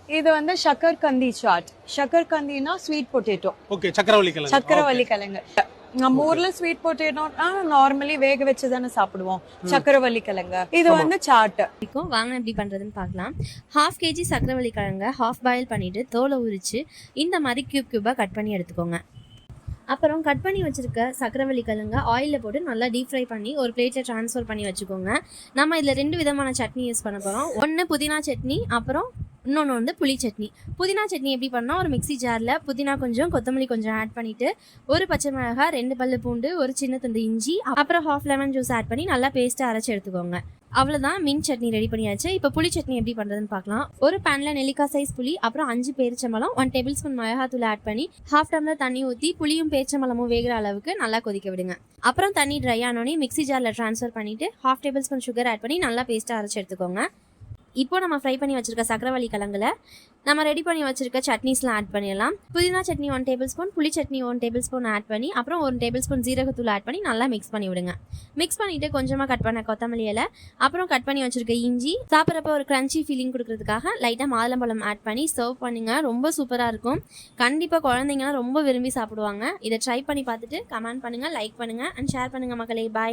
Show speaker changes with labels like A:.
A: இது வந்து ஷக்கர்கந்தி சாட். ஷக்கர்கந்தினா ஸ்வீட் பொட்டேட்டோ.
B: ஓகே, சக்கரவள்ளி கிழங்கு.
A: சக்கரவள்ளி கிழங்கு. நம்ம ஊர்ல ஸ்வீட் பொட்டேட்டோனா நார்மலி வேக வச்சு தானே சாப்பிடுவோம். சக்கரவள்ளி கிழங்கு இது வந்து சாட்.
C: வாங்க எப்படி பண்றதுன்னு பார்க்கலாம். 1/2 kg சக்கரவள்ளி கிழங்க ஹாஃப் பாயில் பண்ணிட்டு தோலை உரிச்சு இந்த மாதிரி கியூப் கியூபா கட் பண்ணி எடுத்துக்கோங்க. அப்புறம் கட் பண்ணி வச்சுருக்க சக்கரவள்ளி கிழங்க ஆயிலில் போட்டு நல்லா டீப் ஃப்ரை பண்ணி ஒரு பிளேட்டில் ட்ரான்ஸ்ஃபர் பண்ணி வச்சுக்கோங்க. நம்ம இதில் 2 விதமான சட்னி யூஸ் பண்ண போகிறோம். ஒன்று புதினா சட்னி, அப்புறம் இன்னொன்று வந்து புளி சட்னி. புதினா சட்னி எப்படி பண்ணால், ஒரு மிக்ஸி ஜாரில் புதினா கொஞ்சம் கொத்தமல்லி கொஞ்சம் ஆட் பண்ணிவிட்டு ஒரு பச்சை மிளகாய், 2 பல்லு பூண்டு, ஒரு சின்ன துண்டு இஞ்சி, அப்புறம் 1/2 லெமன் ஜூஸ் ஆட் பண்ணி நல்லா பேஸ்ட்டாக அரைச்சி எடுத்துக்கோங்க. அவ்வளோதான், மின் சட்னி ரெடி பண்ணியாச்சு. இப்போ புளி சட்னி எப்படி பண்ணுறதுன்னு பார்க்கலாம். ஒரு பேனில் நெல்லிக்காய் சைஸ் புளி, அப்புறம் 5 பேரிச்சம்பழம், 1 டேபிள் ஸ்பூன் மிளகாத்தூள் ஆட் பண்ணி 1/2 டம்ளர் தண்ணி ஊற்றி புளியும் பேரிச்சம்பழமும் வேகிற அளவுக்கு நல்லா கொதிக்க விடுங்க. அப்புறம் தண்ணி ட்ரை ஆனோடனே மிக்ஸி ஜாரில் ட்ரான்ஸ்ஃபர் பண்ணிவிட்டு 1/2 டேபிள் ஸ்பூன் சுகர் ஆட் பண்ணி நல்லா பேஸ்ட்டாக அரைச்சி எடுத்துக்கோங்க. இப்போ நம்ம ஃப்ரை பண்ணி வச்சிருக்க சக்கரவள்ளி கிழங்குல நம்ம ரெடி பண்ணி வச்சிருக்க சட்னிஸ்லாம் ஆட் பண்ணிடலாம். புதினா சட்னி 1 டேபிள் ஸ்பூன், புளி சட்னி 1 டேபிள் ஸ்பூன் ஆட் பண்ணி அப்புறம் 1 டேபிள் ஸ்பூன் ஜீரகத்தூள் ஆட் பண்ணி நல்லா மிக்ஸ் பண்ணி விடுங்க. மிக்ஸ் பண்ணிவிட்டு கொஞ்சமாக கட் பண்ண கொத்தமல்லி இலை, அப்புறம் கட் பண்ணி வச்சிருக்க இஞ்சி, சாப்பிட்றப்ப ஒரு கிரன்ச்சி ஃபீலிங் கொடுக்கறதுக்காக லைட்டாக மாதுளம்பழம் ஆட் பண்ணி சர்வ் பண்ணுங்க. ரொம்ப சூப்பராக இருக்கும். கண்டிப்பாக குழந்தைங்கலாம் ரொம்ப விரும்பி சாப்பிடுவாங்க. இதை ட்ரை பண்ணி பார்த்துட்டு கமெண்ட் பண்ணுங்கள், லைக் பண்ணுங்கள் அண்ட் ஷேர் பண்ணுங்கள் மக்களே. பாய்.